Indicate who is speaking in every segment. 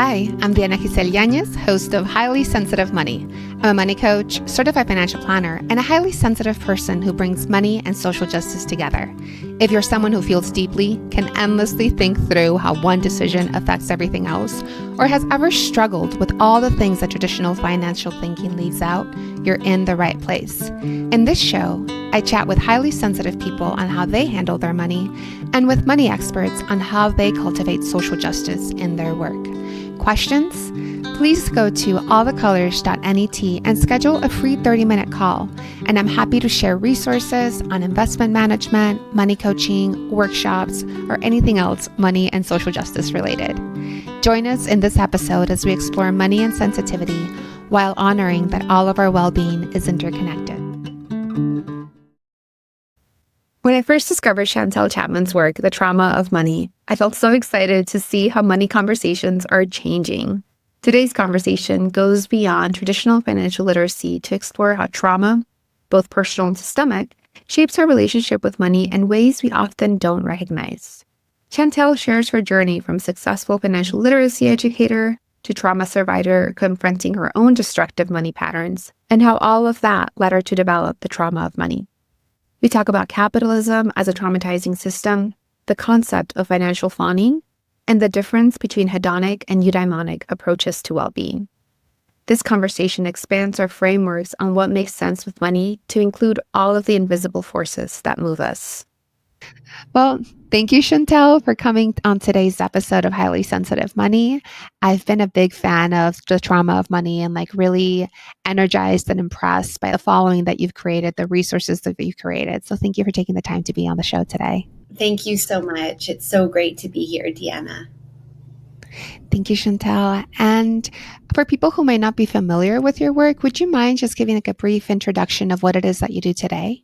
Speaker 1: Hi, I'm Diana Giselle Yanez, host of Highly Sensitive Money. I'm a money coach, certified financial planner, and a highly sensitive person who brings money and social justice together. If you're someone who feels deeply, can endlessly think through how one decision affects everything else, or has ever struggled with all the things that traditional financial thinking leaves out, you're in the right place. In this show, I chat with highly sensitive people on how they handle their money, and with money experts on how they cultivate social justice in their work. Questions? Please go to allthecolors.net and schedule a free 30-minute call. And I'm happy to share resources on investment management, money coaching, workshops, or anything else money and social justice related. Join us in this episode as we explore money and sensitivity while honoring that all of our well-being is interconnected. When I first discovered Chantel Chapman's work, The Trauma of Money, I felt so excited to see how money conversations are changing. Today's conversation goes beyond traditional financial literacy to explore how trauma, both personal and systemic, shapes our relationship with money in ways we often don't recognize. Chantel shares her journey from successful financial literacy educator to trauma survivor confronting her own destructive money patterns, and how all of that led her to develop the trauma of money. We talk about capitalism as a traumatizing system, the concept of financial fawning, and the difference between hedonic and eudaimonic approaches to well-being. This conversation expands our frameworks on what makes sense with money to include all of the invisible forces that move us. Well, thank you, Chantel, for coming on today's episode of Highly Sensitive Money. I've been a big fan of the trauma of money and really energized and impressed by the following that you've created, the resources that you've created. So thank you for taking the time to be on the show today.
Speaker 2: Thank you so much. It's so great to be here, Deanna.
Speaker 1: Thank you, Chantel. And for people who may not be familiar with your work, would you mind just giving a brief introduction of what it is that you do today?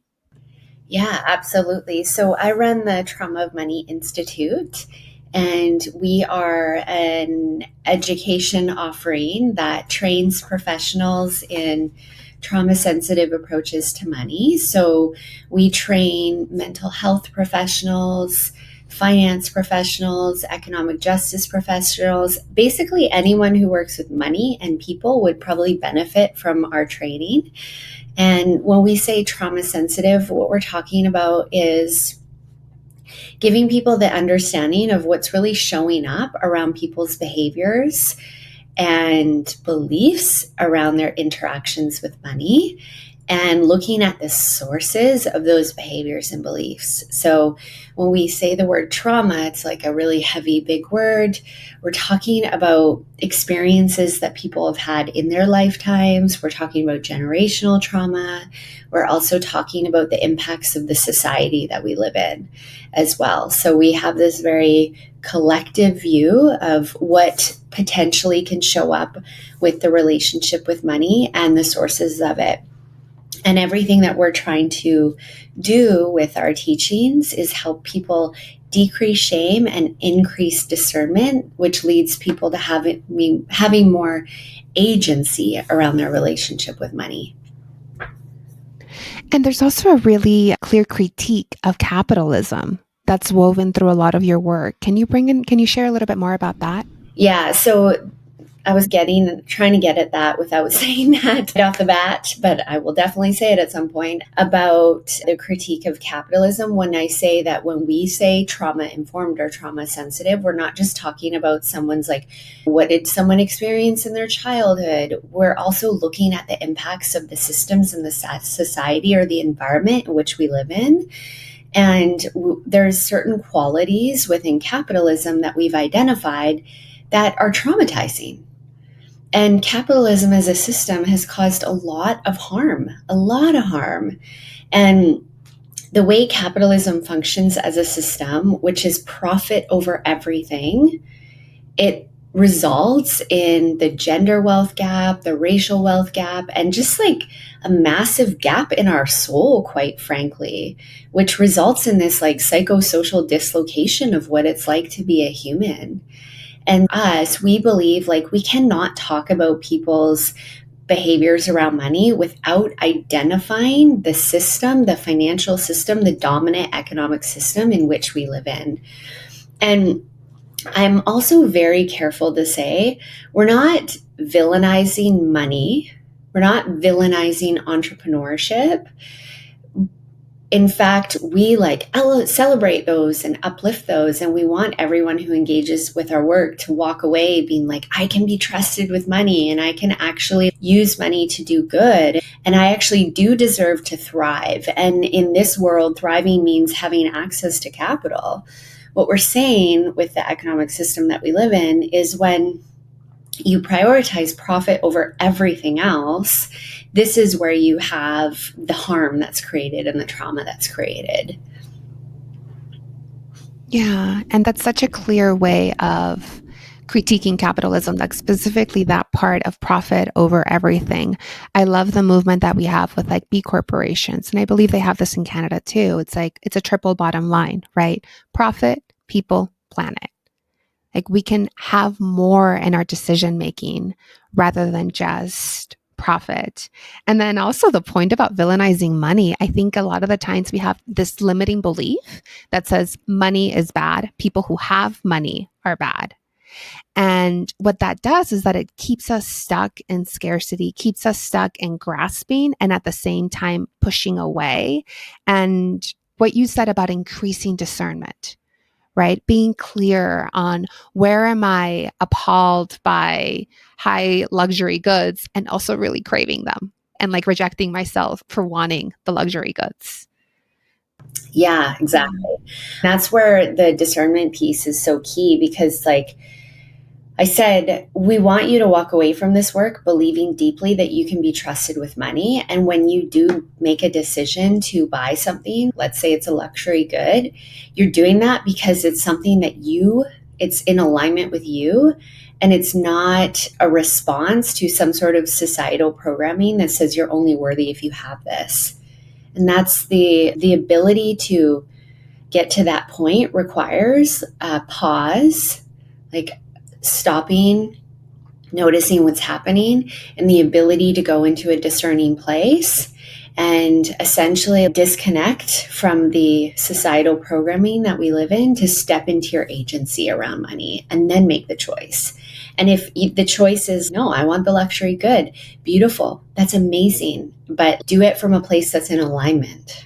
Speaker 2: Yeah, absolutely. So I run the Trauma of Money Institute, and we are an education offering that trains professionals in trauma-sensitive approaches to money. So we train mental health professionals, finance professionals, economic justice professionals. Basically, anyone who works with money and people would probably benefit from our training. And when we say trauma sensitive, what we're talking about is giving people the understanding of what's really showing up around people's behaviors and beliefs around their interactions with money, and looking at the sources of those behaviors and beliefs. So when we say the word trauma, it's like a really heavy, big word. We're talking about experiences that people have had in their lifetimes. We're talking about generational trauma. We're also talking about the impacts of the society that we live in as well. So we have this very collective view of what potentially can show up with the relationship with money and the sources of it. And everything that we're trying to do with our teachings is help people decrease shame and increase discernment, which leads people to having more agency around their relationship with money.
Speaker 1: And there's also a really clear critique of capitalism that's woven through a lot of your work. Can you share a little bit more about that?
Speaker 2: Yeah, so I was trying to get at that without saying that right off the bat, but I will definitely say it at some point about the critique of capitalism. When I say that when we say trauma informed or trauma sensitive, we're not just talking about someone's what did someone experience in their childhood? We're also looking at the impacts of the systems in the society or the environment in which we live in. And there's certain qualities within capitalism that we've identified that are traumatizing. And capitalism as a system has caused a lot of harm. And the way capitalism functions as a system, which is profit over everything, it results in the gender wealth gap, the racial wealth gap, and just a massive gap in our soul, quite frankly, which results in this psychosocial dislocation of what it's like to be a human. And we believe we cannot talk about people's behaviors around money without identifying the system, the financial system, the dominant economic system in which we live in. And I'm also very careful to say we're not villainizing money. We're not villainizing entrepreneurship. In fact, we like celebrate those and uplift those. And we want everyone who engages with our work to walk away being like, I can be trusted with money and I can actually use money to do good. And I actually do deserve to thrive. And in this world, thriving means having access to capital. What we're saying with the economic system that we live in is when you prioritize profit over everything else, this is where you have the harm that's created and the trauma that's created.
Speaker 1: Yeah. And that's such a clear way of critiquing capitalism, like specifically that part of profit over everything. I love the movement that we have with like B corporations. And I believe they have this in Canada too. It's like, it's a triple bottom line, right? Profit, people, planet. Like we can have more in our decision making rather than just profit. And then also the point about villainizing money. I think a lot of the times we have this limiting belief that says money is bad. People who have money are bad. And what that does is that it keeps us stuck in scarcity, keeps us stuck in grasping, and at the same time pushing away. And what you said about increasing discernment, right? Being clear on where am I appalled by high luxury goods and also really craving them and like rejecting myself for wanting the luxury goods.
Speaker 2: Yeah, exactly. That's where the discernment piece is so key because, like I said, we want you to walk away from this work believing deeply that you can be trusted with money. And when you do make a decision to buy something, let's say it's a luxury good, you're doing that because it's something that it's in alignment with you. And it's not a response to some sort of societal programming that says you're only worthy if you have this. And that's the ability to get to that point requires a pause, like stopping, noticing what's happening, and the ability to go into a discerning place and essentially disconnect from the societal programming that we live in to step into your agency around money and then make the choice. And if the choice is, no, I want the luxury good, beautiful, that's amazing, but do it from a place that's in alignment.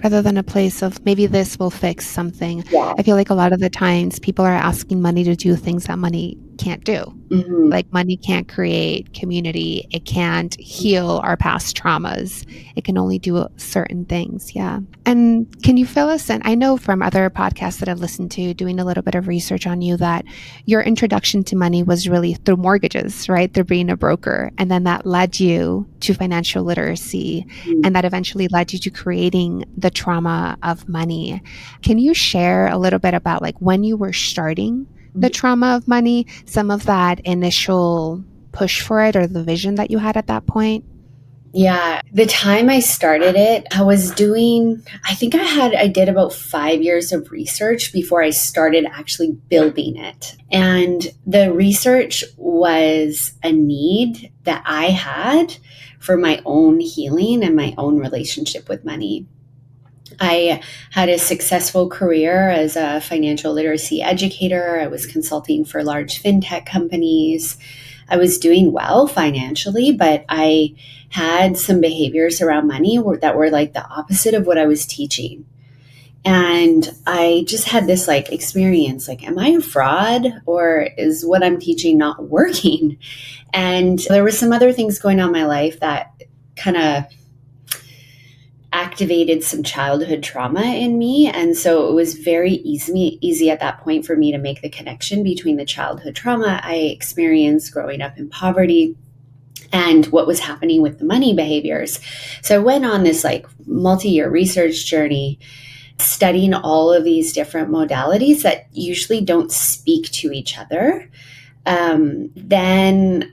Speaker 1: Rather than a place of maybe this will fix something.
Speaker 2: Yeah.
Speaker 1: I feel like a lot of the times people are asking money to do things that money can't do.
Speaker 2: Mm-hmm.
Speaker 1: Like money can't create community. It can't heal our past traumas. It can only do certain things. Yeah. And can you fill us in? I know from other podcasts that I've listened to, doing a little bit of research on you, that your introduction to money was really through mortgages, right? Through being a broker. And then that led you to financial literacy. And that eventually led you to creating the trauma of money. Can you share a little bit about like when you were starting the trauma of money, some of that initial push for it or the vision that you had at that point?
Speaker 2: Yeah, the time I started it, I think I did about 5 years of research before I started actually building it. And the research was a need that I had for my own healing and my own relationship with money. I had a successful career as a financial literacy educator. I was consulting for large fintech companies. I was doing well financially, but I had some behaviors around money that were like the opposite of what I was teaching. And I just had this like experience like, am I a fraud or is what I'm teaching not working? And there were some other things going on in my life that kind of activated some childhood trauma in me. And so it was very easy at that point for me to make the connection between the childhood trauma I experienced growing up in poverty and what was happening with the money behaviors. So I went on this like multi-year research journey studying all of these different modalities that usually don't speak to each other. Then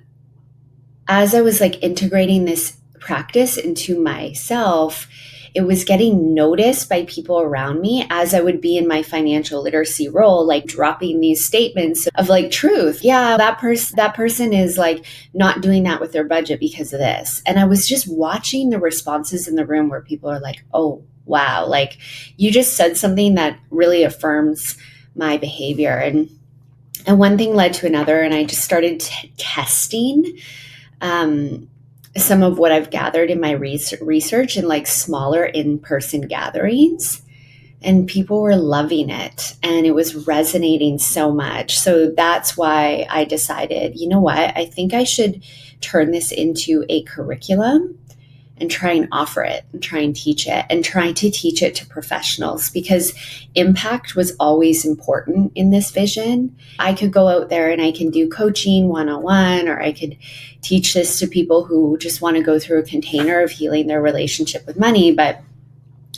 Speaker 2: as I was like integrating this practice into myself, it was getting noticed by people around me as I would be in my financial literacy role, like dropping these statements of like truth. Yeah, that person is like not doing that with their budget because of this. And I was just watching the responses in the room where people are like, oh, wow, like you just said something that really affirms my behavior. And one thing led to another, and I just started testing um, some of what I've gathered in my research in like smaller in-person gatherings, and people were loving it and it was resonating so much. So that's why I decided, you know what, I think I should turn this into a curriculum and try and offer it and try and teach it and try to teach it to professionals, because impact was always important in this vision. I could go out there and I can do coaching one-on-one, or I could teach this to people who just want to go through a container of healing their relationship with money. But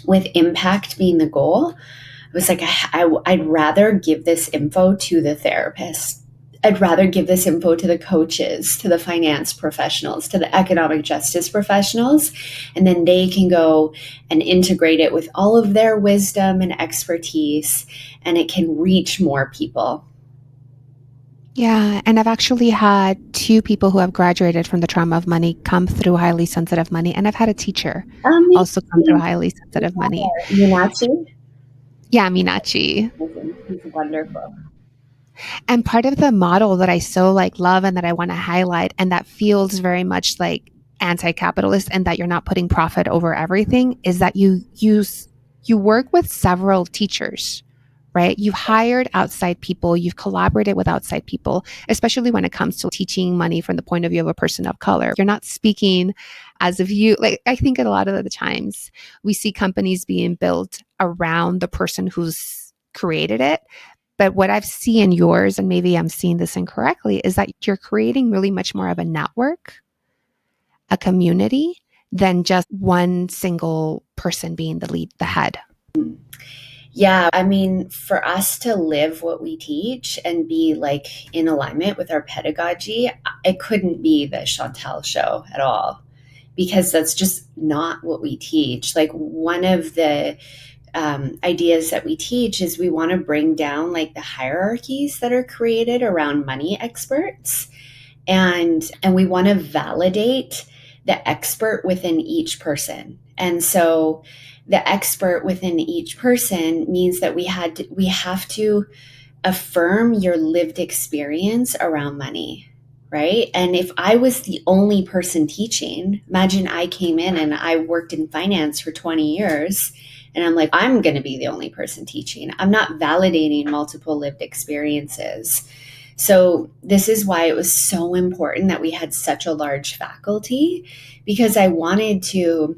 Speaker 2: with impact being the goal, I was like, I'd rather give this info to the therapist. I'd rather give this info to the coaches, to the finance professionals, to the economic justice professionals, and then they can go and integrate it with all of their wisdom and expertise, and it can reach more people.
Speaker 1: Yeah. And I've actually had two people who have graduated from the trauma of money come through highly sensitive money. And I've had a teacher also come through
Speaker 2: Amazing.
Speaker 1: highly sensitive money.
Speaker 2: Minachi?
Speaker 1: Yeah, Minachi.
Speaker 2: He's wonderful.
Speaker 1: And part of the model that I so like love and that I want to highlight, and that feels very much like anti-capitalist and that you're not putting profit over everything, is that you work with several teachers, right? You've hired outside people, you've collaborated with outside people, especially when it comes to teaching money from the point of view of a person of color. You're not speaking as if you, like, I think a lot of the times we see companies being built around the person who's created it. But what I've seen in yours, and maybe I'm seeing this incorrectly, is that you're creating really much more of a network, a community, than just one single person being the lead, the head.
Speaker 2: Yeah, I mean, for us to live what we teach and be like in alignment with our pedagogy, it couldn't be the Chantel show at all, because that's just not what we teach. Like, one of the ideas that we teach is we want to bring down like the hierarchies that are created around money experts, and we want to validate the expert within each person. And so the expert within each person means that we have to affirm your lived experience around money, right? And if I was the only person teaching, imagine I came in and I worked in finance for 20 years, and I'm like, I'm going to be the only person teaching. I'm not validating multiple lived experiences. So this is why it was so important that we had such a large faculty, because I wanted to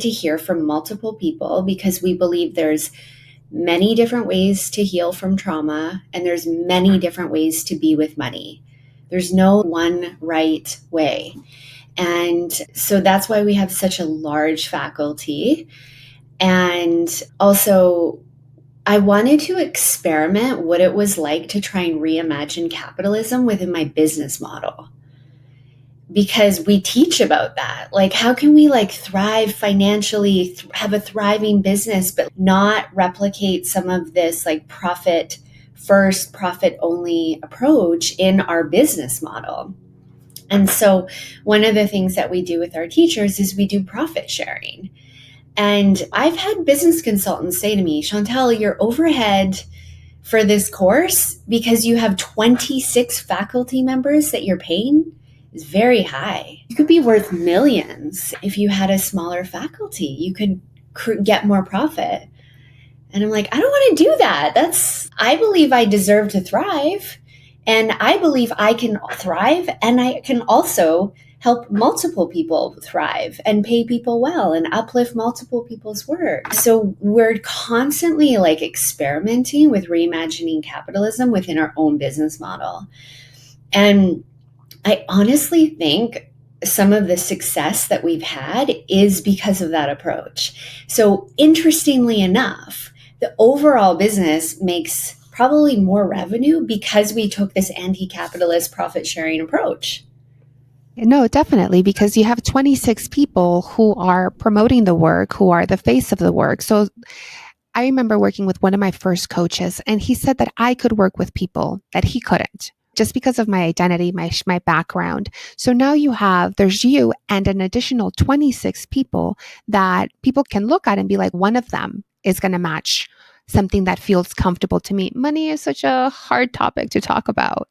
Speaker 2: hear from multiple people, because we believe there's many different ways to heal from trauma, and there's many different ways to be with money. There's no one right way. And so that's why we have such a large faculty. And also, I wanted to experiment what it was like to try and reimagine capitalism within my business model, because we teach about that. Like, how can we like thrive financially, have a thriving business, but not replicate some of this like profit first, profit only approach in our business model? And so one of the things that we do with our teachers is we do profit sharing. And I've had business consultants say to me, Chantel, your overhead for this course, because you have 26 faculty members that you're paying, is very high. You could be worth millions if you had a smaller faculty. You could get more profit. And I'm like, I don't want to do that. I believe I deserve to thrive. And I believe I can thrive, and I can also help multiple people thrive and pay people well and uplift multiple people's work. So we're constantly like experimenting with reimagining capitalism within our own business model. And I honestly think some of the success that we've had is because of that approach. So interestingly enough, the overall business makes probably more revenue because we took this anti-capitalist profit sharing approach.
Speaker 1: No, definitely, because you have 26 people who are promoting the work, who are the face of the work. So I remember working with one of my first coaches, and he said that I could work with people that he couldn't, just because of my identity, my background. So now there's you and an additional 26 people that people can look at and be like, one of them is going to match something that feels comfortable to me. Money is such a hard topic to talk about.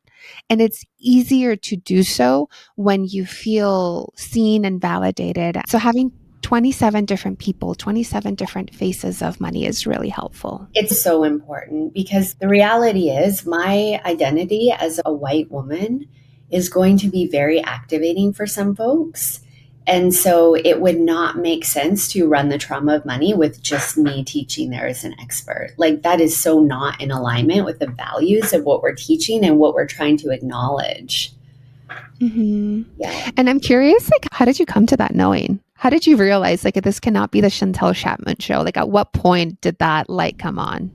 Speaker 1: And it's easier to do so when you feel seen and validated. So having 27 different people, 27 different faces of money is really helpful.
Speaker 2: It's so important because the reality is my identity as a white woman is going to be very activating for some folks. And so it would not make sense to run the trauma of money with just me teaching there as an expert. Like that is so not in alignment with the values of what we're teaching and what we're trying to acknowledge.
Speaker 1: Mm-hmm.
Speaker 2: Yeah.
Speaker 1: And I'm curious, like, how did you come to that knowing? How did you realize, like, this cannot be the Chantel Chapman show? Like, at what point did that light come on?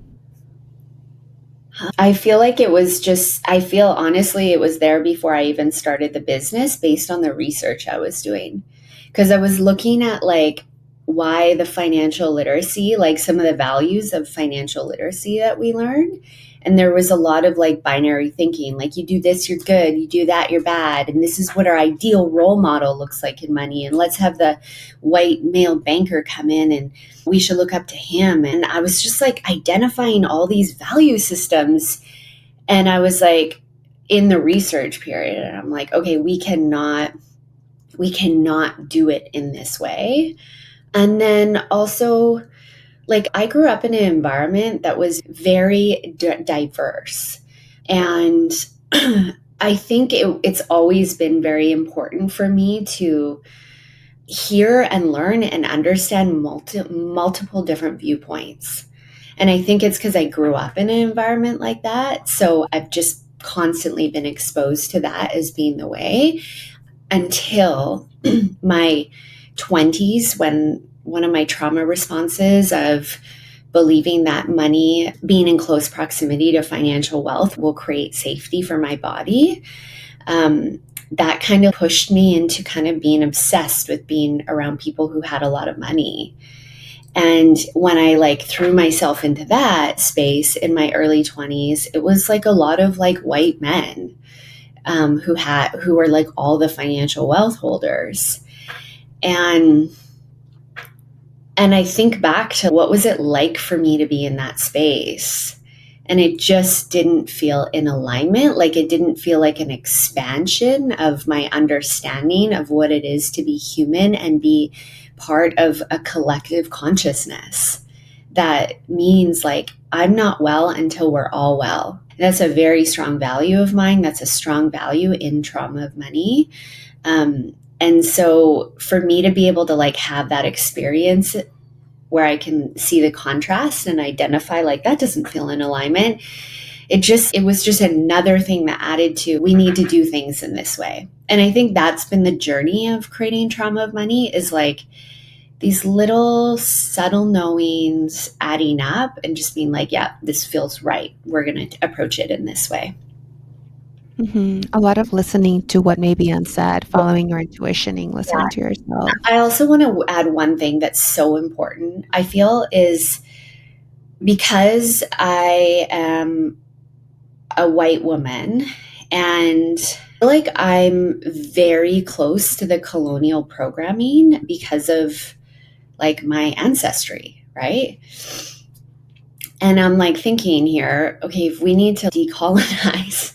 Speaker 2: I feel like it was just, I feel honestly, it was there before I even started the business based on the research I was doing. Because I was looking at like why the financial literacy, like some of the values of financial literacy that we learn. And there was a lot of like binary thinking, like you do this, you're good, you do that, you're bad. And this is what our ideal role model looks like in money. And let's have the white male banker come in and we should look up to him. And I was just like identifying all these value systems. And I was like in the research period, and I'm like, okay, we cannot do it in this way. And then also, like, I grew up in an environment that was very diverse. And I think it's always been very important for me to hear and learn and understand multiple different viewpoints. And I think it's because I grew up in an environment like that. So I've just constantly been exposed to that as being the way until my 20s, when one of my trauma responses of believing that money being in close proximity to financial wealth will create safety for my body, that kind of pushed me into kind of being obsessed with being around people who had a lot of money. And when I like threw myself into that space in my early 20s, it was like a lot of like white men who were like all the financial wealth holders. And I think back to what was it like for me to be in that space. And it just didn't feel in alignment. Like it didn't feel like an expansion of my understanding of what it is to be human and be part of a collective consciousness. That means like, I'm not well until we're all well. That's a very strong value of mine. That's a strong value in trauma of money. And so for me to be able to like have that experience where I can see the contrast and identify like that doesn't feel in alignment, it was just another thing that added to we need to do things in this way. And I think that's been the journey of creating trauma of money, is like these little subtle knowings adding up and just being like, yeah, this feels right. We're going to approach it in this way.
Speaker 1: Mm-hmm. A lot of listening to what may be unsaid, following your intuition, listening to yourself.
Speaker 2: I also want to add one thing that's so important, I feel, is because I am a white woman and I feel like I'm very close to the colonial programming because of like my ancestry, right? And I'm like thinking here, okay, if we need to decolonize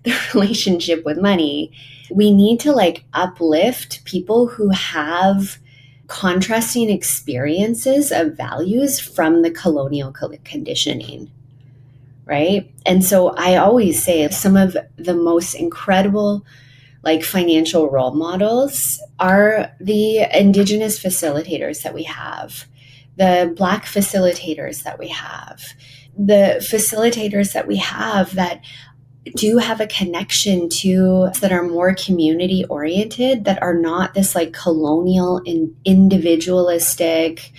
Speaker 2: the relationship with money, we need to like uplift people who have contrasting experiences of values from the colonial conditioning, right? And so I always say some of the most incredible like financial role models are the indigenous facilitators that we have, the Black facilitators that we have, the facilitators that we have that do have a connection to that are more community oriented, that are not this like colonial and individualistic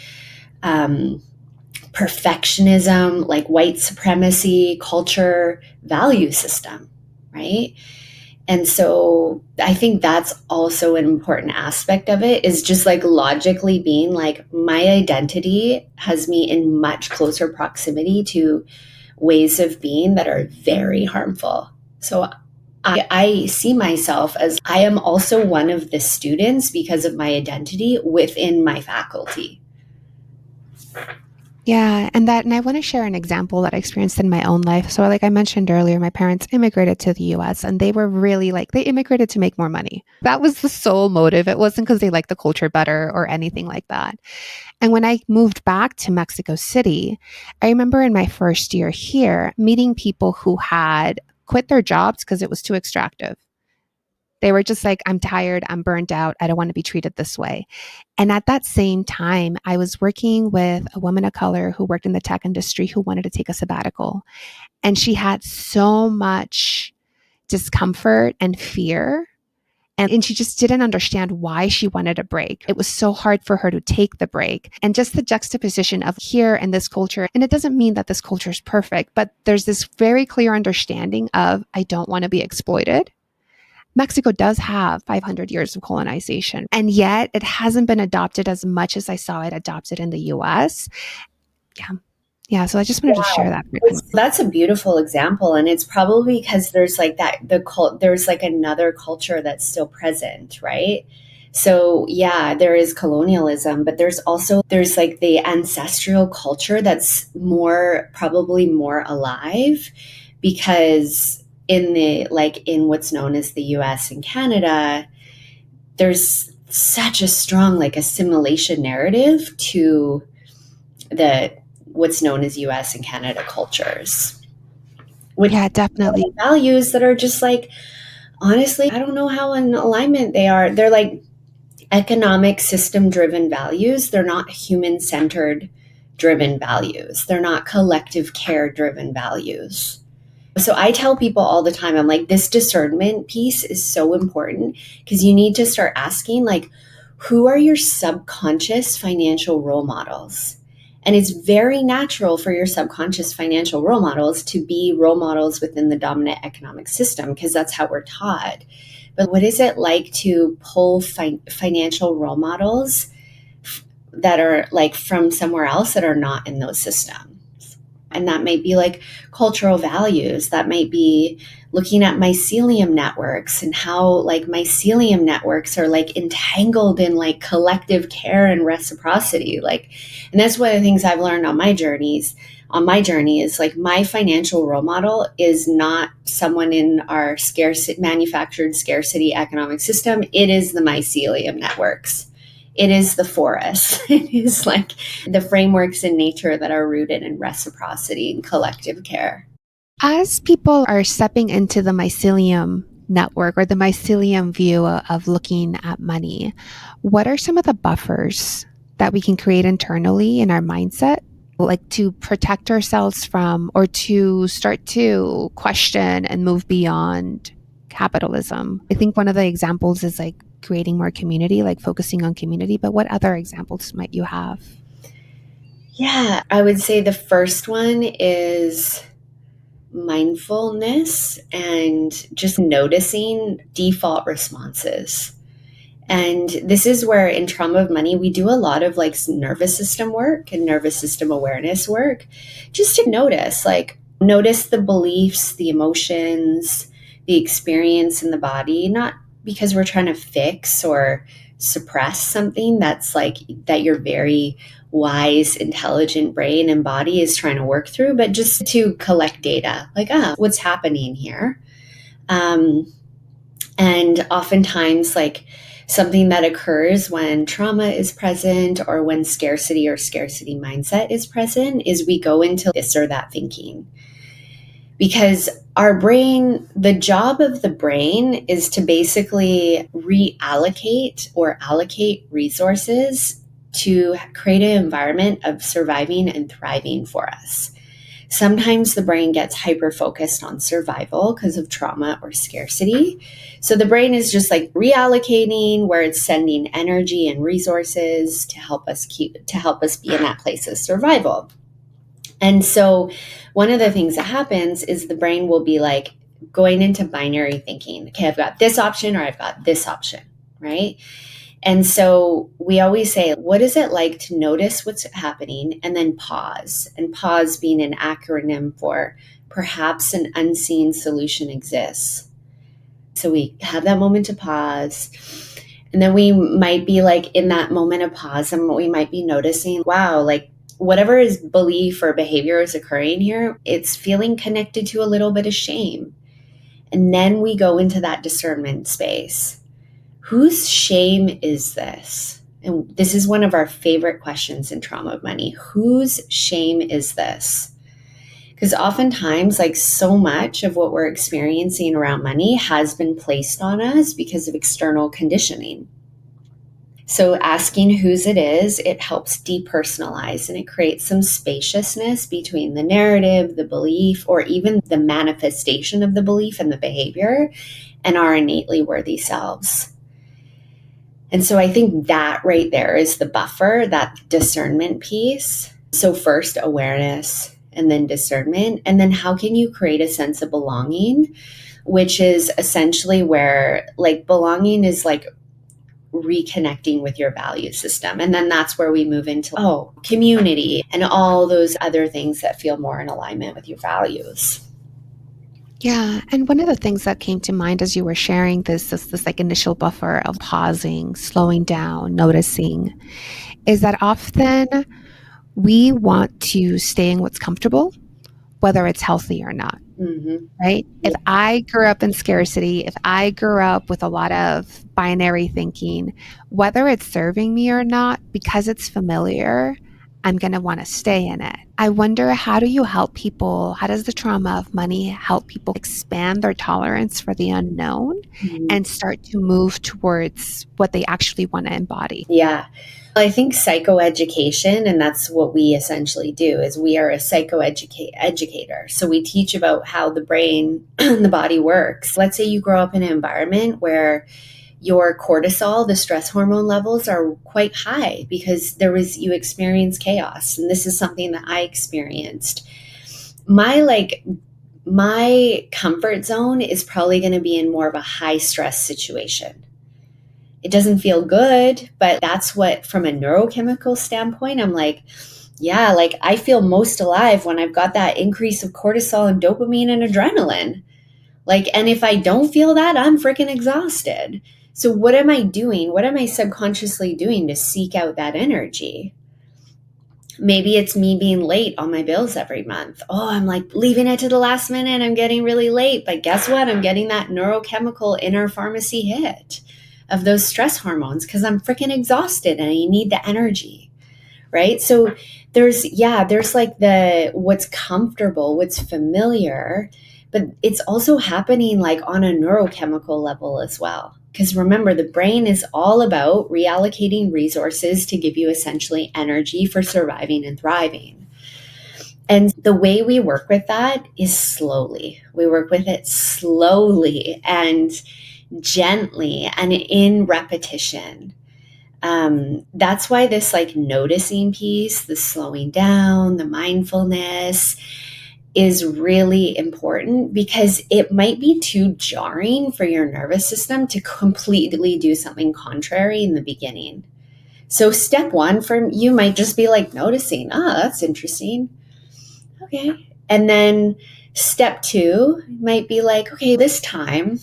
Speaker 2: perfectionism, like white supremacy culture value system, right? And so I think that's also an important aspect of it, is just like logically being like, my identity has me in much closer proximity to ways of being that are very harmful. So I see myself as I am also one of the students because of my identity within my faculty.
Speaker 1: Yeah, and I want to share an example that I experienced in my own life. So like I mentioned earlier, my parents immigrated to the US and they were really like they immigrated to make more money. That was the sole motive. It wasn't because they liked the culture better or anything like that. And when I moved back to Mexico City, I remember in my first year here meeting people who had quit their jobs because it was too extractive. They were just like, I'm tired, I'm burnt out, I don't want to be treated this way. And at that same time, I was working with a woman of color who worked in the tech industry who wanted to take a sabbatical. And she had so much discomfort and fear. And she just didn't understand why she wanted a break. It was so hard for her to take the break. And just the juxtaposition of here and this culture. And it doesn't mean that this culture is perfect, but there's this very clear understanding of I don't want to be exploited. Mexico does have 500 years of colonization, and yet it hasn't been adopted as much as I saw it adopted in the US. Yeah. Yeah. So I just wanted to share that.
Speaker 2: That's a beautiful example, and it's probably because there's like that there's like another culture that's still present, right? So yeah, there is colonialism, but there's like the ancestral culture that's more probably more alive because in what's known as the US and Canada, there's such a strong like assimilation narrative to the what's known as US and Canada cultures, which
Speaker 1: Yeah, definitely.
Speaker 2: values that are just like, honestly, I don't know how in alignment they are. They're like economic system driven values. They're not human centered driven values. They're not collective care driven values. So I tell people all the time, I'm like, this discernment piece is so important because you need to start asking, like, who are your subconscious financial role models? And it's very natural for your subconscious financial role models to be role models within the dominant economic system because that's how we're taught. But what is it like to pull financial role models that are like from somewhere else that are not in those systems? And that might be like cultural values. That might be looking at mycelium networks and how like mycelium networks are like entangled in like collective care and reciprocity. Like, and that's one of the things I've learned on my journeys. On my journey is like my financial role model is not someone in our scarcity manufactured scarcity economic system. It is the mycelium networks. It is the forest. It is like the frameworks in nature that are rooted in reciprocity and collective care.
Speaker 1: As people are stepping into the mycelium network or the mycelium view of looking at money, what are some of the buffers that we can create internally in our mindset, like to protect ourselves from or to start to question and move beyond capitalism? I think one of the examples is like creating more community, like focusing on community, but what other examples might you have?
Speaker 2: Yeah, I would say the first one is mindfulness and just noticing default responses. And this is where in trauma of money, we do a lot of like nervous system work and nervous system awareness work just to notice the beliefs, the emotions, the experience in the body, not because we're trying to fix or suppress something that's like that your very wise, intelligent brain and body is trying to work through, but just to collect data like, what's happening here? And oftentimes, like something that occurs when trauma is present or when scarcity or scarcity mindset is present is we go into this or that thinking. Because our brain, the job of the brain is to basically reallocate or allocate resources to create an environment of surviving and thriving for us. Sometimes the brain gets hyper focused on survival because of trauma or scarcity. So the brain is just like reallocating where it's sending energy and resources to help us be in that place of survival. And so one of the things that happens is the brain will be like going into binary thinking. Okay, I've got this option or I've got this option, right? And so we always say, what is it like to notice what's happening and then pause? And pause being an acronym for perhaps an unseen solution exists. So we have that moment to pause. And then we might be like in that moment of pause and we might be noticing, wow, like whatever is belief or behavior is occurring here, it's feeling connected to a little bit of shame. And then we go into that discernment space. Whose shame is this? And this is one of our favorite questions in trauma of money. Whose shame is this? Because oftentimes, like, so much of what we're experiencing around money has been placed on us because of external conditioning. So asking whose it is, it helps depersonalize, and it creates some spaciousness between the narrative, the belief, or even the manifestation of the belief and the behavior, and our innately worthy selves. And so I think that right there is the buffer, that discernment piece. So first awareness, and then discernment, and then how can you create a sense of belonging, which is essentially where, like, belonging is like reconnecting with your value system. And then that's where we move into, community and all those other things that feel more in alignment with your values.
Speaker 1: Yeah. And one of the things that came to mind as you were sharing this like initial buffer of pausing, slowing down, noticing, is that often we want to stay in what's comfortable, whether it's healthy or not.
Speaker 2: Mm-hmm.
Speaker 1: Right?
Speaker 2: Yeah.
Speaker 1: If I grew up in scarcity, if I grew up with a lot of binary thinking, whether it's serving me or not, because it's familiar, I'm going to want to stay in it. I wonder, how do you help people? How does the trauma of money help people expand their tolerance for the unknown and start to move towards what they actually want to embody?
Speaker 2: Yeah. I think psychoeducation, and that's what we essentially do, is we are a educator. So we teach about how the brain and the body works. Let's say you grow up in an environment where your cortisol, the stress hormone levels, are quite high because you experience chaos. And this is something that I experienced. My comfort zone is probably going to be in more of a high stress situation. It doesn't feel good, but that's what, from a neurochemical standpoint, I'm like, yeah, like I feel most alive when I've got that increase of cortisol and dopamine and adrenaline. Like, and if I don't feel that, I'm freaking exhausted. So what am I doing? What am I subconsciously doing to seek out that energy? Maybe it's me being late on my bills every month. Oh, I'm like leaving it to the last minute. I'm getting really late. But guess what? I'm getting that neurochemical inner pharmacy hit of those stress hormones because I'm freaking exhausted and I need the energy. Right. So there's like what's comfortable, what's familiar, but it's also happening like on a neurochemical level as well. Because remember, the brain is all about reallocating resources to give you essentially energy for surviving and thriving. And the way we work with that is slowly. We work with it slowly and gently and in repetition. That's why this like noticing piece, the slowing down, the mindfulness is really important, because it might be too jarring for your nervous system to completely do something contrary in the beginning. So step one for you might just be like noticing, that's interesting. Okay. And then step two might be like, okay, this time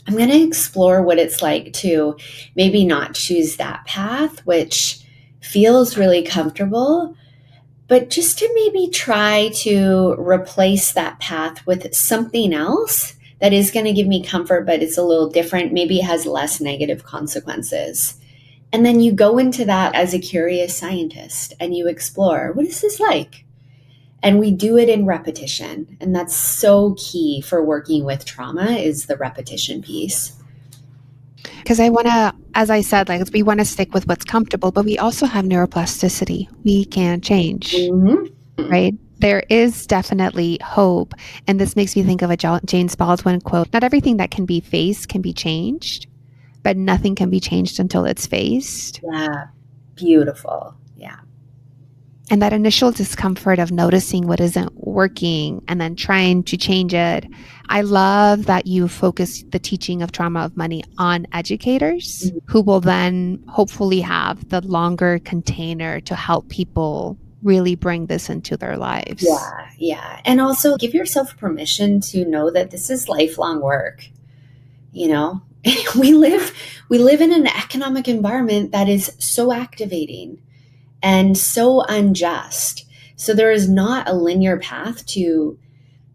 Speaker 2: I'm going to explore what it's like to maybe not choose that path, which feels really comfortable, but just to maybe try to replace that path with something else that is going to give me comfort, but it's a little different. Maybe it has less negative consequences. And then you go into that as a curious scientist and you explore, what is this like? And we do it in repetition. And that's so key for working with trauma, is the repetition piece.
Speaker 1: Because I want to, as I said, like, we want to stick with what's comfortable, but we also have neuroplasticity. We can change, right? There is definitely hope. And this makes me think of a James Baldwin quote: not everything that can be faced can be changed, but nothing can be changed until it's faced.
Speaker 2: Yeah. Beautiful. Yeah.
Speaker 1: And that initial discomfort of noticing what isn't working and then trying to change it. I love that you focus the teaching of trauma of money on educators who will then hopefully have the longer container to help people really bring this into their lives.
Speaker 2: Yeah. Yeah. And also give yourself permission to know that this is lifelong work. You know, we live in an economic environment that is so activating. and so unjust. So there is not a linear path to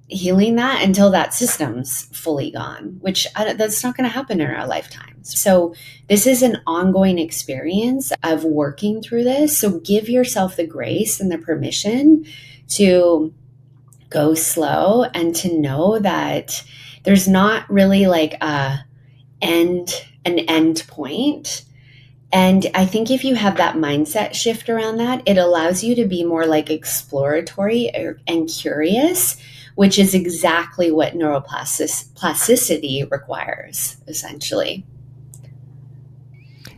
Speaker 2: healing that until that system's fully gone, which that's not going to happen in our lifetimes. So this is an ongoing experience of working through this. So give yourself the grace and the permission to go slow and to know that there's not really like an end point. And I think if you have that mindset shift around that, it allows you to be more like exploratory and curious, which is exactly what neuroplasticity requires, essentially.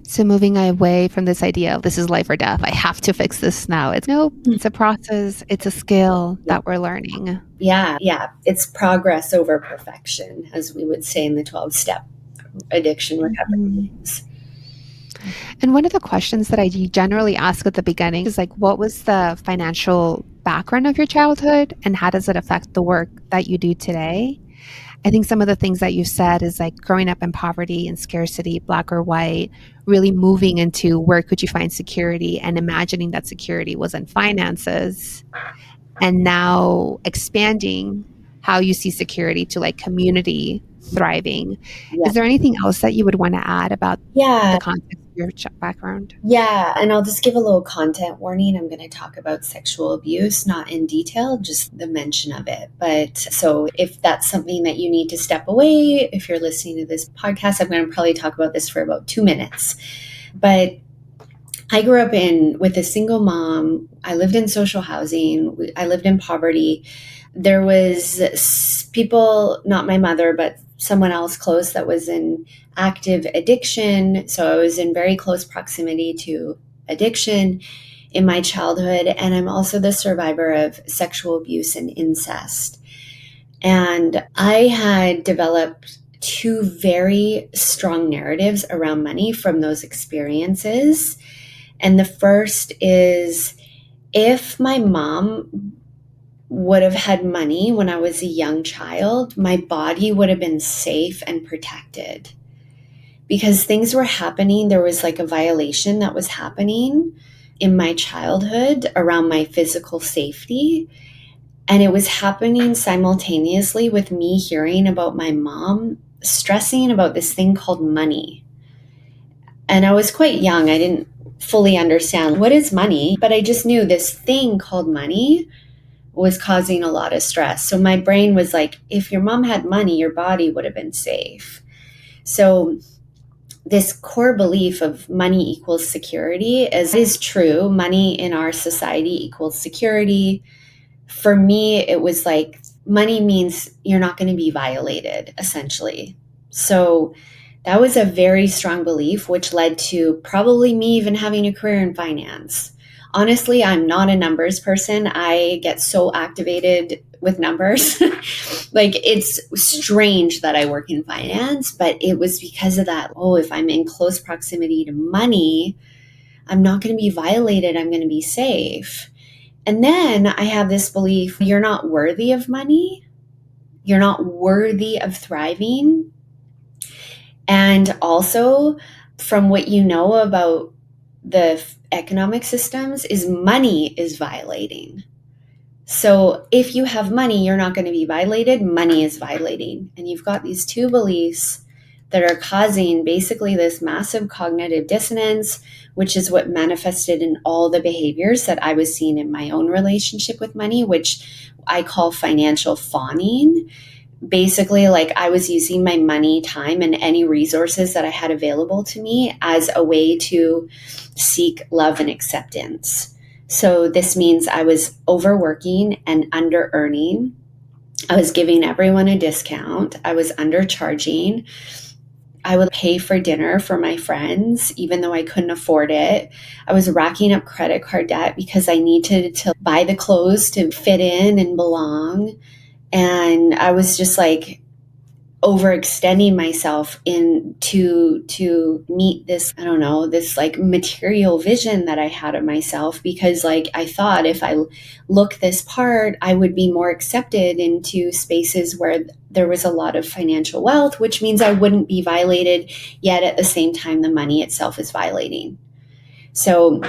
Speaker 1: So moving away from this idea of this is life or death, I have to fix this now. It's nope, it's a process, it's a skill that we're learning.
Speaker 2: Yeah, yeah. It's progress over perfection, as we would say in the 12-step addiction recovery.
Speaker 1: And one of the questions that I generally ask at the beginning is like, what was the financial background of your childhood and how does it affect the work that you do today? I think some of the things that you said is like growing up in poverty and scarcity, black or white, really moving into where could you find security and imagining that security was in finances, and now expanding how you see security to like community thriving.
Speaker 2: Yeah.
Speaker 1: Is there anything else that you would want to add about
Speaker 2: Yeah.
Speaker 1: the context of your background?
Speaker 2: Yeah, and I'll just give a little content warning. I'm going to talk about sexual abuse, not in detail, just the mention of it. But so if that's something that you need to step away, if you're listening to this podcast, I'm going to probably talk about this for about 2 minutes. But I grew up with a single mom. I lived in social housing. I lived in poverty. There was people, not my mother, but someone else close that was in active addiction. So I was in very close proximity to addiction in my childhood. And I'm also the survivor of sexual abuse and incest. And I had developed two very strong narratives around money from those experiences. And the first is, if my mom would have had money when I was a young child, my body would have been safe and protected. Because things were happening, there was like a violation that was happening in my childhood around my physical safety. And it was happening simultaneously with me hearing about my mom stressing about this thing called money. And I was quite young. I didn't fully understand what is money, but I just knew this thing called money was causing a lot of stress. So my brain was like, if your mom had money, your body would have been safe. So this core belief of money equals security is true. Money in our society equals security. For me, it was like money means you're not going to be violated, essentially. So that was a very strong belief, which led to probably me even having a career in finance. Honestly, I'm not a numbers person. I get so activated with numbers. Like, it's strange that I work in finance, but it was because of that. Oh, if I'm in close proximity to money, I'm not going to be violated. I'm going to be safe. And then I have this belief, you're not worthy of money. You're not worthy of thriving. And also, from what you know about the economic systems, is money is violating. So if you have money, you're not going to be violated. Money is violating. And you've got these two beliefs that are causing basically this massive cognitive dissonance, which is what manifested in all the behaviors that I was seeing in my own relationship with money, which I call financial fawning. Basically, like, I was using my money, time, and any resources that I had available to me as a way to seek love and acceptance. So this means I was overworking and under earning. I was giving everyone a discount. I was undercharging. I would pay for dinner for my friends, even though I couldn't afford it. I was racking up credit card debt because I needed to buy the clothes to fit in and belong. And I was just like overextending myself in to meet this, I don't know, this like material vision that I had of myself, because like I thought if I look this part, I would be more accepted into spaces where there was a lot of financial wealth, which means I wouldn't be violated, yet at the same time the money itself is violating. So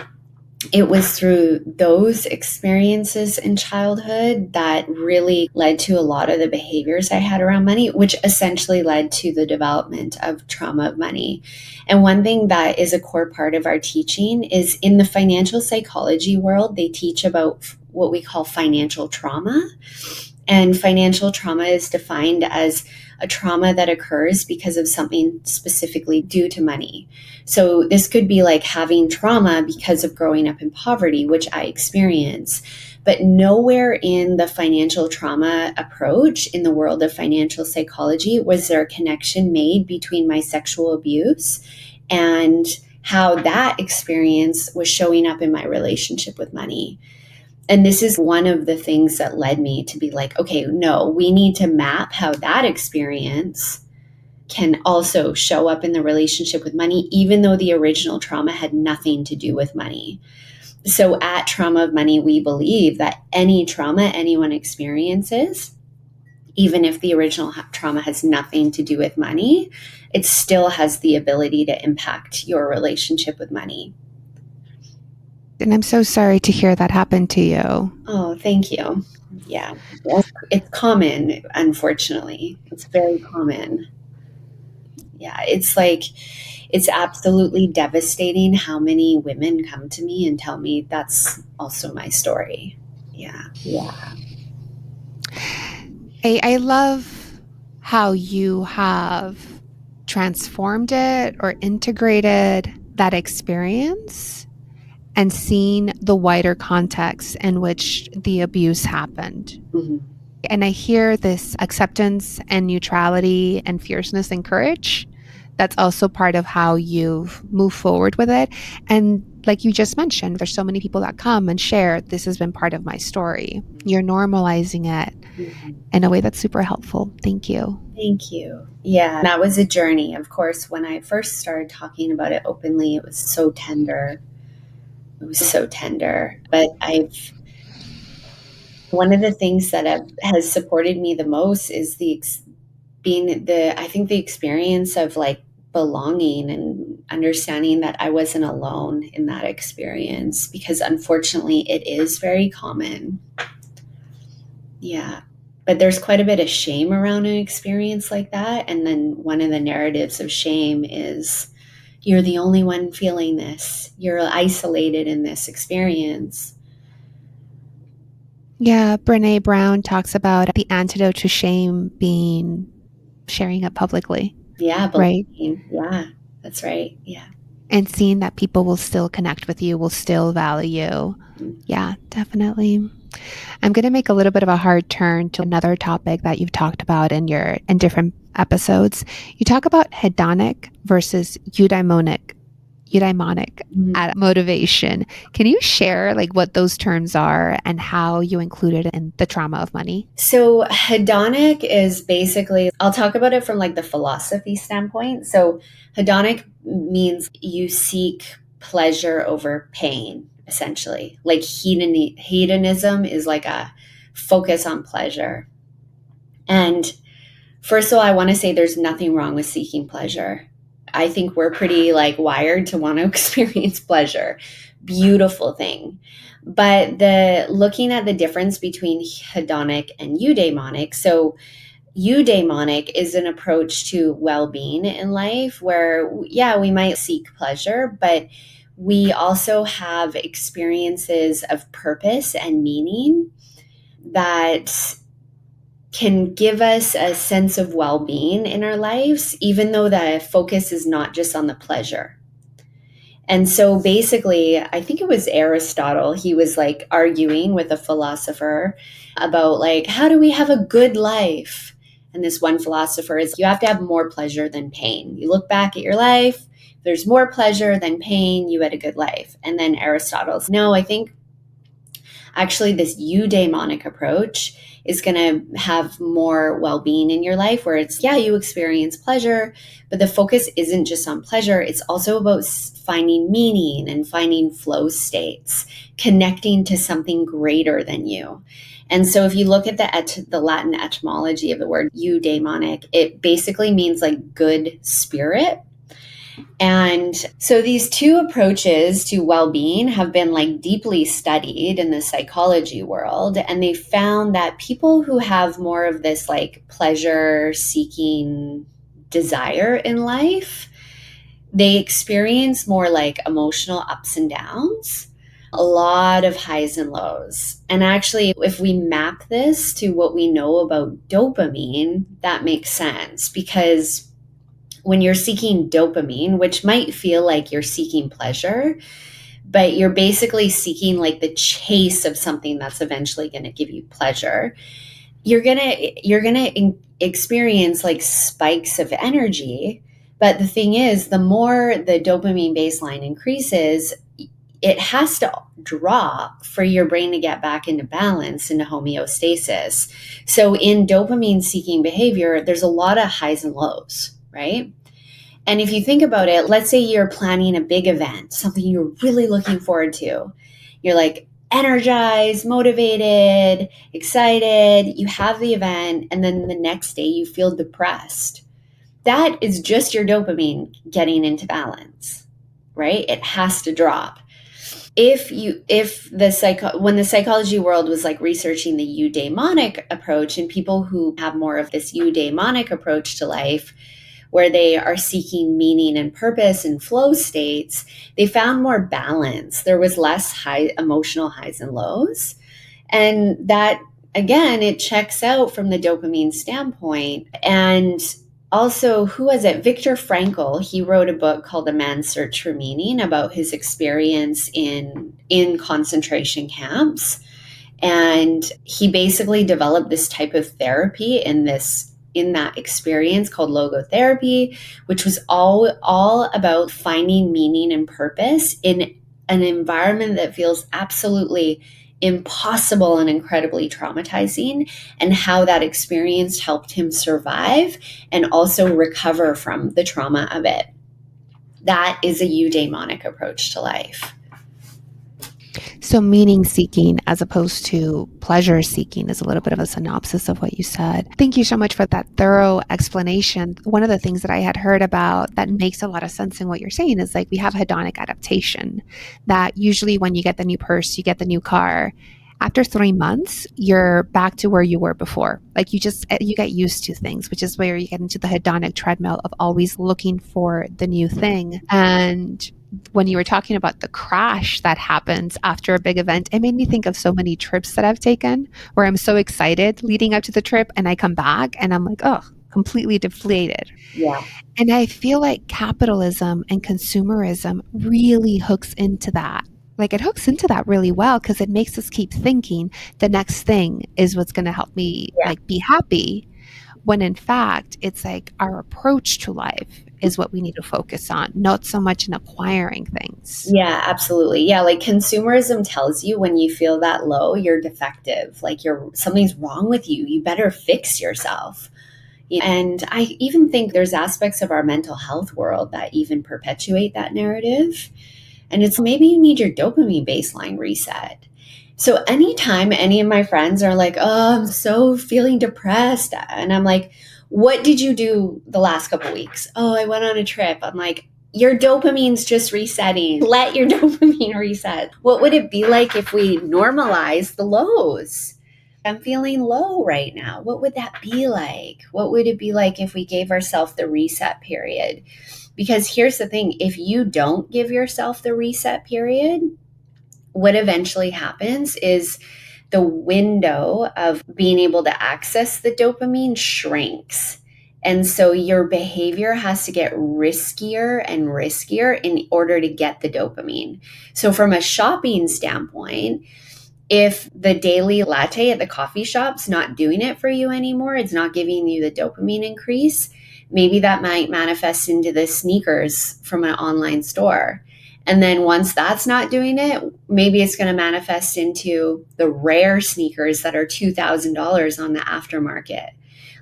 Speaker 2: it was through those experiences in childhood that really led to a lot of the behaviors I had around money, which essentially led to the development of trauma of money. And one thing that is a core part of our teaching is in the financial psychology world, they teach about what we call financial trauma. And financial trauma is defined as a trauma that occurs because of something specifically due to money. So this could be like having trauma because of growing up in poverty, which I experience. But nowhere in the financial trauma approach in the world of financial psychology was there a connection made between my sexual abuse and how that experience was showing up in my relationship with money. And this is one of the things that led me to be like, okay, no, we need to map how that experience can also show up in the relationship with money, even though the original trauma had nothing to do with money. So at Trauma of Money, we believe that any trauma anyone experiences, even if the original trauma has nothing to do with money, it still has the ability to impact your relationship with money.
Speaker 1: And I'm so sorry to hear that happened to you.
Speaker 2: Oh, thank you. Yeah, it's common, unfortunately. It's very common. Yeah, it's like, it's absolutely devastating how many women come to me and tell me that's also my story. Yeah. Yeah.
Speaker 1: I love how you have transformed it or integrated that experience and seen the wider context in which the abuse happened.
Speaker 2: Mhm.
Speaker 1: And I hear this acceptance and neutrality and fierceness and courage. That's also part of how you've moved forward with it. And like you just mentioned, there's so many people that come and share, this has been part of my story. You're normalizing it
Speaker 2: Mhm.
Speaker 1: in a way that's super helpful. Thank you.
Speaker 2: Thank you. Yeah, that was a journey. Of course, when I first started talking about it openly, it was so tender. It was so tender. But I've one of the things that has supported me the most is being I think the experience of like belonging and understanding that I wasn't alone in that experience, because unfortunately it is very common. Yeah. But there's quite a bit of shame around an experience like that. And then one of the narratives of shame is you're the only one feeling this. You're isolated in this experience.
Speaker 1: Yeah, Brene Brown talks about the antidote to shame being sharing it publicly,
Speaker 2: Yeah,
Speaker 1: right?
Speaker 2: belonging. Yeah, that's right. Yeah.
Speaker 1: And seeing that people will still connect with you, will still value you. Yeah, definitely. I'm going to make a little bit of a hard turn to another topic that you've talked about in different episodes. You talk about hedonic versus eudaimonic
Speaker 2: Mhm.
Speaker 1: at motivation. Can you share like what those terms are and how you include it in the trauma of money?
Speaker 2: So, hedonic is basically, I'll talk about it from like the philosophy standpoint. So, hedonic means you seek pleasure over pain, essentially. Like hedonism is like a focus on pleasure. And first of all, I want to say there's nothing wrong with seeking pleasure. I think we're pretty like wired to want to experience pleasure. Beautiful thing. But the looking at the difference between hedonic and eudaimonic. So eudaimonic is an approach to well-being in life where yeah, we might seek pleasure, but we also have experiences of purpose and meaning that can give us a sense of well being in our lives, even though the focus is not just on the pleasure. And so basically, I think it was Aristotle, he was like arguing with a philosopher about like, how do we have a good life? And this one philosopher is, you have to have more pleasure than pain. You look back at your life, if there's more pleasure than pain, you had a good life. And then Aristotle's, no, I think actually this eudaimonic approach is going to have more well-being in your life, where it's yeah, you experience pleasure, but the focus isn't just on pleasure, it's also about finding meaning and finding flow states, connecting to something greater than you. And so if you look at the Latin etymology of the word eudaimonic, it basically means like good spirit. And so these two approaches to well-being have been like deeply studied in the psychology world, and they found that people who have more of this like pleasure seeking desire in life, they experience more like emotional ups and downs, a lot of highs and lows. And actually, if we map this to what we know about dopamine, that makes sense, because when you're seeking dopamine, which might feel like you're seeking pleasure, but you're basically seeking like the chase of something that's eventually going to give you pleasure, you're going to experience like spikes of energy. But the thing is, the more the dopamine baseline increases, it has to drop for your brain to get back into balance, into homeostasis. So in dopamine seeking behavior, there's a lot of highs and lows, right? And if you think about it, let's say you're planning a big event, something you're really looking forward to. You're like energized, motivated, excited. You have the event, and then the next day you feel depressed. That is just your dopamine getting into balance, right? It has to drop. When the psychology world was like researching the eudaimonic approach, and people who have more of this eudaimonic approach to life, where they are seeking meaning and purpose in flow states, they found more balance. There was less high emotional highs and lows. And that, again, it checks out from the dopamine standpoint. And also, who was it? Viktor Frankl, he wrote a book called A Man's Search for Meaning about his experience in concentration camps. And he basically developed this type of therapy in that experience called logotherapy, which was all about finding meaning and purpose in an environment that feels absolutely impossible and incredibly traumatizing, and how that experience helped him survive and also recover from the trauma of it. That is a eudaimonic approach to life.
Speaker 1: So, meaning seeking as opposed to pleasure seeking is a little bit of a synopsis of what you said. Thank you so much for that thorough explanation. One of the things that I had heard about that makes a lot of sense in what you're saying is like we have hedonic adaptation, that usually when you get the new purse, you get the new car. After 3 months, you're back to where you were before. Like you get used to things, which is where you get into the hedonic treadmill of always looking for the new thing. And when you were talking about the crash that happens after a big event, it made me think of so many trips that I've taken where I'm so excited leading up to the trip and I come back and I'm like, oh, completely deflated.
Speaker 2: Yeah.
Speaker 1: And I feel like capitalism and consumerism really hooks into that. Like it hooks into that really well because it makes us keep thinking the next thing is what's going to help me
Speaker 2: Yeah.
Speaker 1: like be happy, when in fact it's like our approach to life is what we need to focus on, not so much in acquiring things.
Speaker 2: Yeah, absolutely. Yeah, like consumerism tells you when you feel that low, you're defective, like you're something's wrong with you. You better fix yourself. And I even think there's aspects of our mental health world that even perpetuate that narrative. And it's maybe you need your dopamine baseline reset. So anytime any of my friends are like, "Oh, I'm so feeling depressed," and I'm like, "What did you do the last couple weeks?" "Oh, I went on a trip." I'm like, your dopamine's just resetting. Let your dopamine reset. What would it be like if we normalize the lows? I'm feeling low right now. What would that be like? What would it be like if we gave ourselves the reset period? Because here's the thing, if you don't give yourself the reset period, what eventually happens is the window of being able to access the dopamine shrinks. And so your behavior has to get riskier and riskier in order to get the dopamine. So, from a shopping standpoint, if the daily latte at the coffee shop's not doing it for you anymore, it's not giving you the dopamine increase, maybe that might manifest into the sneakers from an online store. And then once that's not doing it, maybe it's going to manifest into the rare sneakers that are $2,000 on the aftermarket.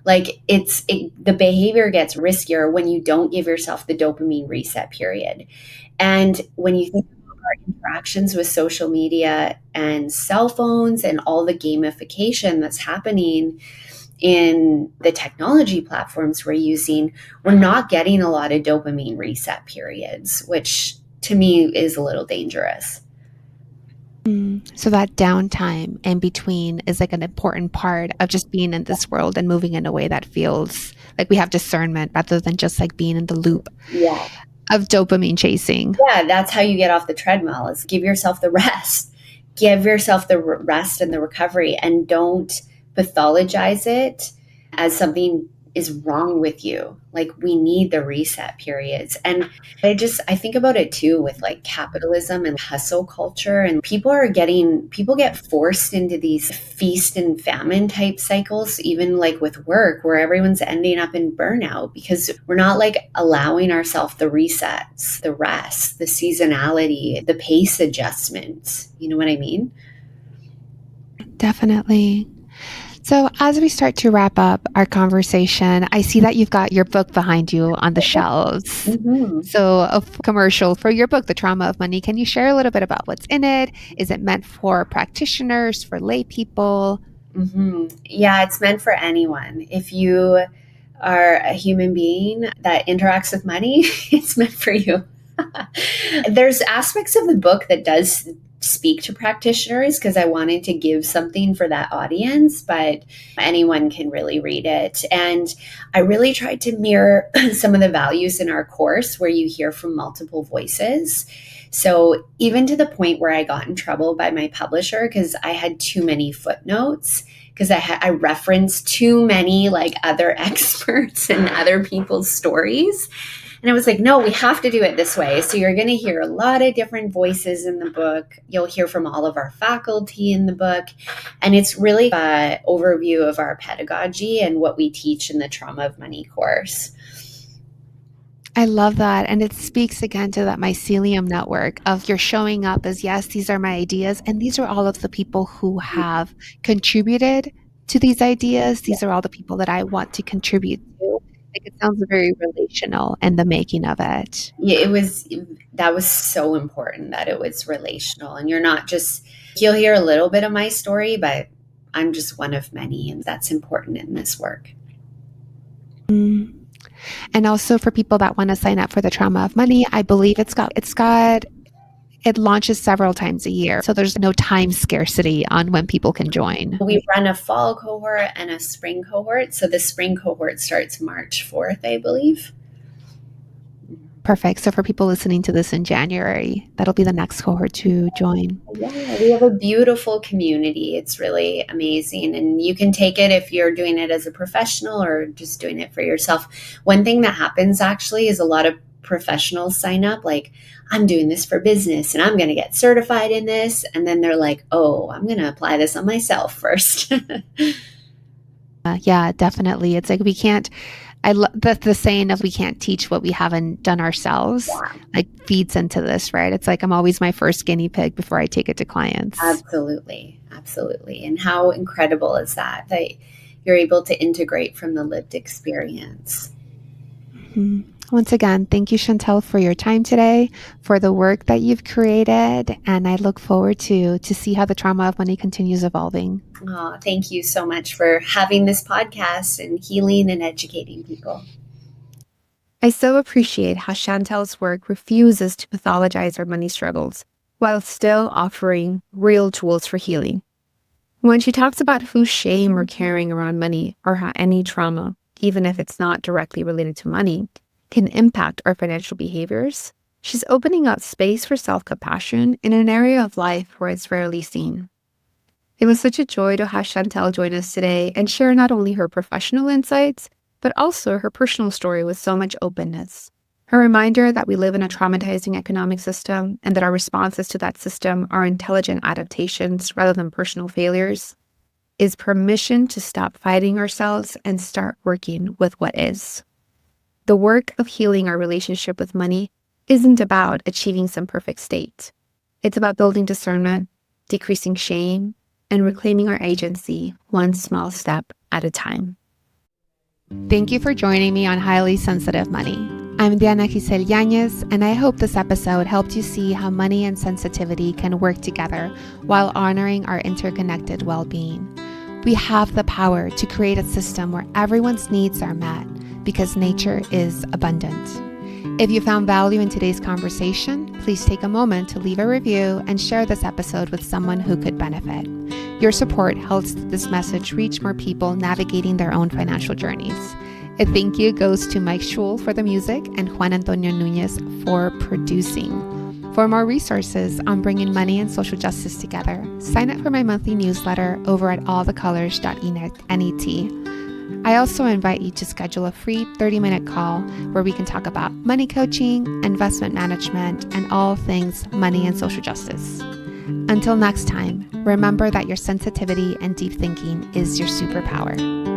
Speaker 2: Like the behavior gets riskier when you don't give yourself the dopamine reset period. And when you think about our interactions with social media and cell phones and all the gamification that's happening, in the technology platforms we're using, we're not getting a lot of dopamine reset periods, which to me is a little dangerous.
Speaker 1: So that downtime in between is like an important part of just being in this world and moving in a way that feels like we have discernment rather than just like being in the loop
Speaker 2: Yeah.
Speaker 1: of dopamine chasing.
Speaker 2: Yeah, that's how you get off the treadmill is give yourself the rest. Give yourself the rest and the recovery and don't pathologize it as something is wrong with you. Like we need the reset periods. And I think about it too with like capitalism and hustle culture and people get forced into these feast and famine type cycles, even like with work where everyone's ending up in burnout because we're not like allowing ourselves the resets, the rest, the seasonality, the pace adjustments. You know what I mean?
Speaker 1: Definitely. So, as we start to wrap up our conversation, I see that you've got your book behind you on the shelves.
Speaker 2: Mm-hmm.
Speaker 1: So, a commercial for your book, The Trauma of Money. Can you share a little bit about what's in it? Is it meant for practitioners, for lay people?
Speaker 2: Mm-hmm. Yeah, it's meant for anyone. If you are a human being that interacts with money, it's meant for you. There's aspects of the book that does speak to practitioners because I wanted to give something for that audience, but anyone can really read it. And I really tried to mirror some of the values in our course where you hear from multiple voices. So even to the point where I got in trouble by my publisher because I had too many footnotes because I referenced too many like other experts and other people's stories. And I was like, no, we have to do it this way. So you're going to hear a lot of different voices in the book. You'll hear from all of our faculty in the book. And it's really an overview of our pedagogy and what we teach in the Trauma of Money course.
Speaker 1: I love that. And it speaks again to that mycelium network of you're showing up as, yes, these are my ideas. And these are all of the people who have contributed to these ideas. These are all the people that I want to contribute to. Like it sounds very relational in the making of it.
Speaker 2: Yeah, that was so important that it was relational. And you'll hear a little bit of my story, but I'm just one of many. And that's important in this work.
Speaker 1: Mm. And also for people that want to sign up for the Trauma of Money, I believe it launches several times a year. So there's no time scarcity on when people can join.
Speaker 2: We run a fall cohort and a spring cohort. So the spring cohort starts March 4th, I believe.
Speaker 1: Perfect. So for people listening to this in January, that'll be the next cohort to join.
Speaker 2: Yeah, we have a beautiful community. It's really amazing. And you can take it if you're doing it as a professional or just doing it for yourself. One thing that happens actually is a lot of professionals sign up like, I'm doing this for business and I'm going to get certified in this. And then they're like, oh, I'm going to apply this on myself first.
Speaker 1: Yeah, definitely. It's like we can't. The saying of we can't teach what we haven't done ourselves,
Speaker 2: Yeah.
Speaker 1: like feeds into this, right? It's like I'm always my first guinea pig before I take it to clients.
Speaker 2: Absolutely. Absolutely. And how incredible is that you're able to integrate from the lived experience.
Speaker 1: Mm-hmm. Once again, thank you, Chantel, for your time today, for the work that you've created, and I look forward to see how the Trauma of Money continues evolving.
Speaker 2: Oh, thank you so much for having this podcast and healing and educating people.
Speaker 1: I so appreciate how Chantel's work refuses to pathologize our money struggles while still offering real tools for healing. When she talks about whose shame we're carrying around money or how any trauma, even if it's not directly related to money, can impact our financial behaviors, she's opening up space for self-compassion in an area of life where it's rarely seen. It was such a joy to have Chantel join us today and share not only her professional insights, but also her personal story with so much openness. Her reminder that we live in a traumatizing economic system and that our responses to that system are intelligent adaptations rather than personal failures is permission to stop fighting ourselves and start working with what is. The work of healing our relationship with money isn't about achieving some perfect state. It's about building discernment, decreasing shame, and reclaiming our agency one small step at a time. Thank you for joining me on Highly Sensitive Money. I'm Diana Giselle Yanez, and I hope this episode helped you see how money and sensitivity can work together while honoring our interconnected well-being. We have the power to create a system where everyone's needs are met because nature is abundant. If you found value in today's conversation, please take a moment to leave a review and share this episode with someone who could benefit. Your support helps this message reach more people navigating their own financial journeys. A thank you goes to Mike Schul for the music and Juan Antonio Nunez for producing. For more resources on bringing money and social justice together, sign up for my monthly newsletter over at allthecolors.net. I also invite you to schedule a free 30-minute call where we can talk about money coaching, investment management, and all things money and social justice. Until next time, remember that your sensitivity and deep thinking is your superpower.